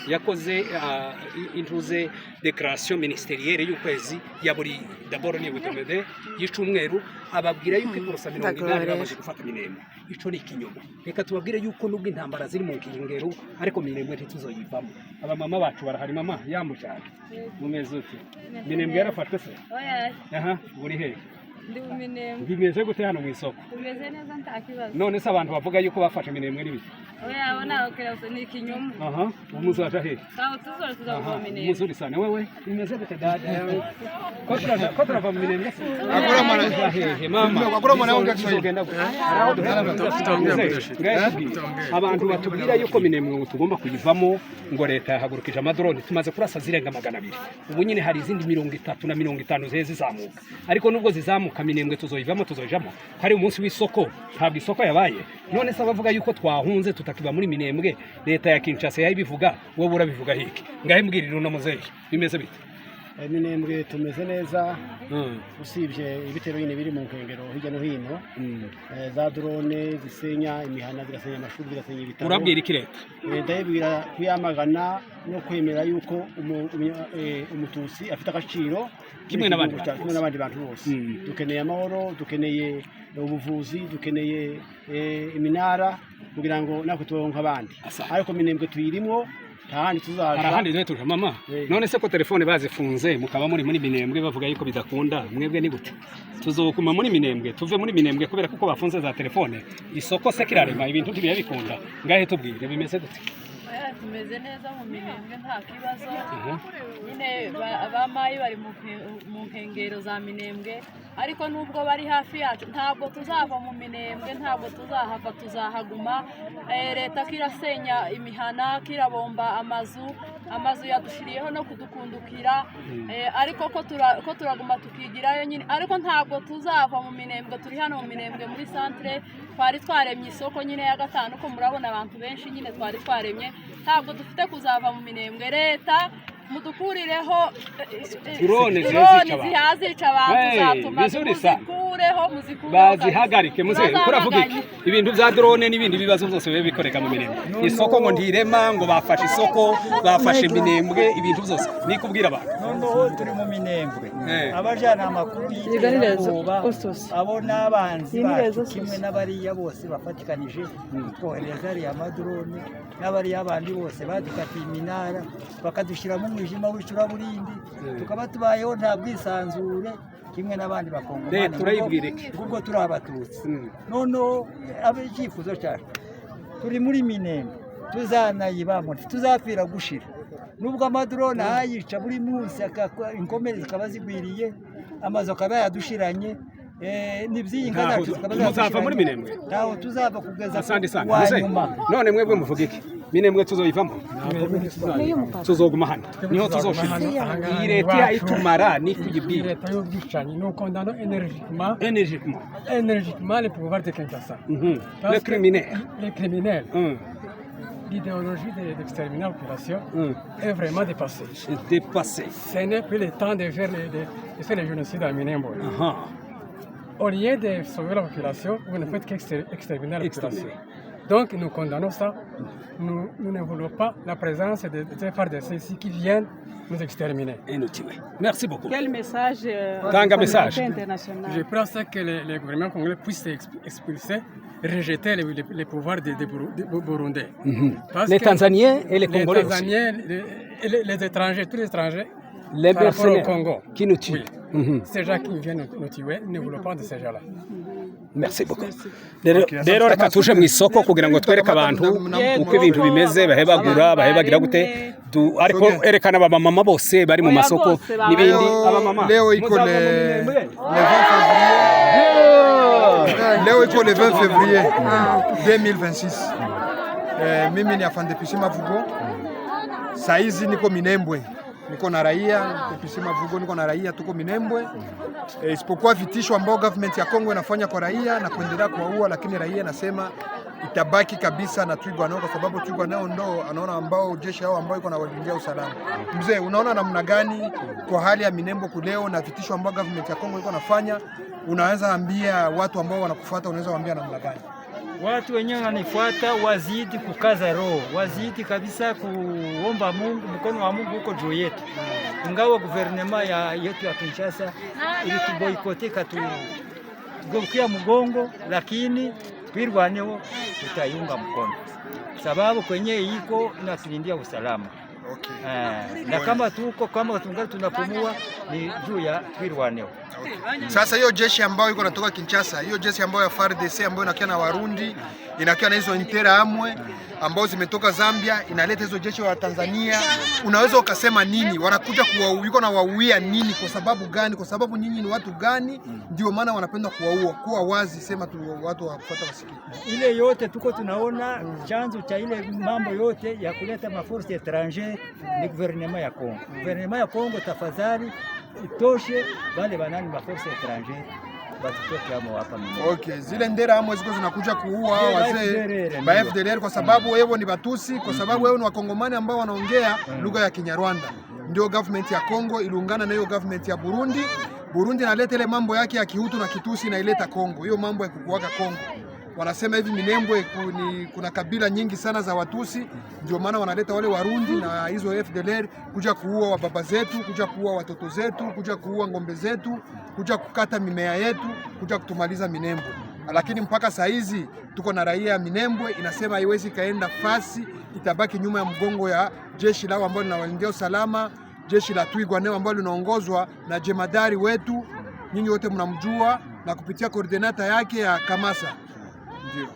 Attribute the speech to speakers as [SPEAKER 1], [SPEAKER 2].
[SPEAKER 1] yakoze intuze declaration ministerielle y'ukwezi ya buri d'abord ni butemede y'icumweru ababwira yuko ikorosa 80 bamaze gufata Minembwe. Ico ni ikinyoma. Reka tubabwire yuko nubwo intambara ziri mu Nkengero ariko Minembwe ntituzoyivamo. Aba mama bacu barahari. Mama yamushaka mumeze uti Minembwe yarafashwe se?
[SPEAKER 2] Oya.
[SPEAKER 1] Aha buri he
[SPEAKER 2] Ndi mu Minembwe.
[SPEAKER 1] Bimeze gute hano mu isoko?
[SPEAKER 2] Bimeze neza ntakibazo.
[SPEAKER 1] None se abantu bavuga yuko bafashe Minembwe nibi?
[SPEAKER 2] Oya abona okera ni ikinyoma.
[SPEAKER 1] Aha umuzaje he?
[SPEAKER 2] Sawa tuzora tuzavuga Minembwe.
[SPEAKER 1] Muzuri sana wewe bimeze gute dada? Kotra va Minembwe.
[SPEAKER 3] Akora mwana
[SPEAKER 1] he mama.
[SPEAKER 3] Akora mwana wangu akisogenda.
[SPEAKER 1] Abantu batubwira yuko Minembwe tugomba kuyivamo ngo leta yahagurukije amadrone tumaze kurasa zirenga 200. Ubu nyine hari izindi 30 na 50 zeze zizamuka. Ariko nubwo zizamuka Minembwe tuzoyivamo tuzoyijamo. Hari umunsi w'isoko ntabwo isoko yabaye. None se abavuga yuko twahunze tutakiba muri Minembwe leta ya Kinshasa yabivuga wowe urabivuga hiki. Ngahe mbwirira uno muzehe bimeze bite?
[SPEAKER 4] Minembwe tumeze neza usibye ibitero nyine biri mu Nkengero hirya no hino za drone zisenya imihana zigasenya amashuri zigasenya ibitaro.
[SPEAKER 1] Urabwira iki leta?
[SPEAKER 4] Ndayibwira kuyamagana no kwemera yuko umutusi afite agaciro
[SPEAKER 1] kimwe
[SPEAKER 4] n'abandi bantu bose. Dukeneye amahoro, dukeneye ubuvuzi, dukeneye iminara kugira ngo natwe turonke abandi. Ariko Minembwe tuyirimo tahandi tuzaza.
[SPEAKER 1] Arahandi rero tuje mama. None se ko telefone bazifunze mukaba muri Minembwe bavuga yuko bidakunda mwebwe ni gute? Tuzokuma muri Minembwe tuve muri Minembwe kubera kuko bafunze za telefone. Isoko se kirarema ibintu ntibiye bikunda. Ngahe tubwire bimeze gute?
[SPEAKER 2] Tumeze neza mu Minembwe nta kibazo. Nyine abamayi bari mu Nkengero za Minembwe ariko nubwo bari hafi yacu ntabwo tuzava mu Minembwe, ntabwo tuzahava, tuzahaguma. Leta kirasenya imihana, kirabomba amazu yadushiriyeho no kudukundukira, ariko ko turaguma tukigirayo nyine. Ariko ntabwo tuzava mu Minembwe, turi hano mu Minembwe muri centre. Twari twaremye isoko nyine ya gatanu ko murabona abantu benshi nyine twari twaremye. Ntabwo dufite kuzava mu Minembwe. Leta mudukurireho
[SPEAKER 1] drone
[SPEAKER 2] zihazica abantu zatuma muzikureho
[SPEAKER 1] bazihagarike muze kuravuga iki ibintu bya drone n'ibindi bibazo byose bibe bikoreka mu Minembwe. Isoko ngo ndirema ngo bafashe isoko bafashe Minembwe ibintu byose nikubwira abantu
[SPEAKER 5] noneho turi mu Minembwe abajana amakuru y'iterabwoba abo n'abanzi bacu kimwe n'abariya bose bafatikanije kohereza ariya madrone n'abariya abandi bose badukatiye iminara bakadushyira mu mwijima w'icuraburindi tukaba tubayeho nta bwisanzure kimwe n'abandi bakongomani
[SPEAKER 1] turayibwire iki
[SPEAKER 5] ubwo turi abatutsi noneho icyifuzo cyacu turi muri Minembwe tuzanayibamo tuzapfira gushira nubwo amadrone ayica buri munsi inkomere zikaba zigwiriye amazu akaba yadushiranye nibyingana
[SPEAKER 1] tuzava muri Minembwe
[SPEAKER 5] ntaho tuzava kugeza
[SPEAKER 1] wanyuma. None mwebwe muvuga iki? Minembwe tuzoyivamo tuzoguma hano niho tuzoshira iyi leta itumara ni kuyibwira
[SPEAKER 6] leta y'ubwicanyi no condamner énergiquement les pouvoirs de Kinshasa,
[SPEAKER 1] les criminels.
[SPEAKER 6] L'idéologie d'exterminer la population est vraiment dépassée. Ce n'est plus le temps de faire les génocides à Minembwe. Au lieu de sauver la population, vous ne faites qu'exterminer la population. Donc nous condamnons ça. Nous ne voulons pas la présence de ces FARDC qui viennent nous exterminer.
[SPEAKER 1] Et nous tuer. Merci beaucoup.
[SPEAKER 2] Quel message
[SPEAKER 6] international? Je pense que les gouvernements congolais puissent expulser, rejeter les pouvoirs des Burundais.
[SPEAKER 1] Les Tanzaniens et les Congolais.
[SPEAKER 6] Les Tanzaniens, les étrangers, tous les étrangers.
[SPEAKER 1] Les
[SPEAKER 6] personnes au Congo
[SPEAKER 1] qui nous tuent.
[SPEAKER 6] Ces gens qui viennent nous tuer, nous ne voulons pas de ces gens-là.
[SPEAKER 1] Merci beaucoup. Rero reka tuje mu isoko kugira ngo twereke abantu uko ibintu bimeze bahebagura bahebagira gute ariko erekana aba mama bose bari mu masoko nibindi aba mama
[SPEAKER 3] leo iko le 20 février 2026 mimi ni afande Pisima Vugo saizi niko Minembwe niko na raia Pisima Vugo niko na raia tuko Minembwe isipokuwa vitisho ambao government ya Kongo inafanya kwa raia na kuendelea kuwaua, lakini raia nasema itabaki kabisa na Twirwaneho kwa sababu Twirwaneho ndo anaona ambao jeshi hao ambao iko na walindia usalama. Mzee, unaona namna gani kwa hali ya Minembwe kuleo na vitisho ambao government ya Kongo iko nafanya? Unaweza ambia watu ambao wanakufuata, unaweza waambia namna gani?
[SPEAKER 5] watu wenyewe wananifuata wazidi kukaza roho, wazidi kabisa kuomba Mungu, mkono wa Mungu uko juu yetu. Ingawa guvernema yetu ya Kinshasa ilituboikote katugeukia mgongo, lakini twirwaneho tutaiunga mkono, sababu kwenye iko inatulindia usalama. Okay. Na kama tungali tunapumua ni juu ya twirwaneho.
[SPEAKER 3] Okay. Sasa hiyo jeshi ambayo iko natoka Kinshasa, hiyo jeshi ambayo ya FARDC ambayo inakia na Warundi, inakia na hizo Interahamwe ambao zimetoka Zambia, inaleta hizo jeshi wa Tanzania, unaweza ukasema nini? Wanakuja kuwauia na wauia nini? Kwa sababu gani? Kwa sababu nyinyi ni watu gani? Ndio maana wanapenda kuwaua. Kuwa wazi, sema tu watu wafuata wasikie.
[SPEAKER 5] Ile yote tuko tunaona chanzo cha ile mambo yote ya kuleta maforce étrangère ni gouvernement ya Kongo. Gouvernement ya Kongo, tafadhali itoshe wale banani maforce étrangère batutoke hapo hapa mimi.
[SPEAKER 3] Okay, zile Interahamwe ziko zinakuja kuua wazee ba FDLR kwa sababu wewe ni Batusi, kwa sababu wewe ni Wakongomani ambao wanaongea lugha ya Kinyarwanda. Ndio government ya Kongo iliungana na hiyo government ya Burundi. Burundi inaleta ile mambo yake ya Kihutu na Kitusi na ileta Kongo. Hiyo mambo ya kukuwaka Kongo. Wanasema hivi Minembwe kuna kabila nyingi sana za Watusi, ndio maana wanaleta wale Warundi na hizo FDLR kuja kuua wababa zetu, kuja kuua watoto zetu, kuja kuua ngombe zetu, kuja kukata mimea yetu, kuja kutumaliza Minembwe. Lakini mpaka saa hizi tuko na raia ya Minembwe inasema haiwezi kaenda fasi, itabaki nyuma ya mgongo ya jeshi lao ambalo linawalindia usalama, jeshi la Twirwaneho ambalo linaongozwa na jemadari wetu, nyinyi wote mnamjua, na kupitia koordinata yake ya Kamasa. Ndio.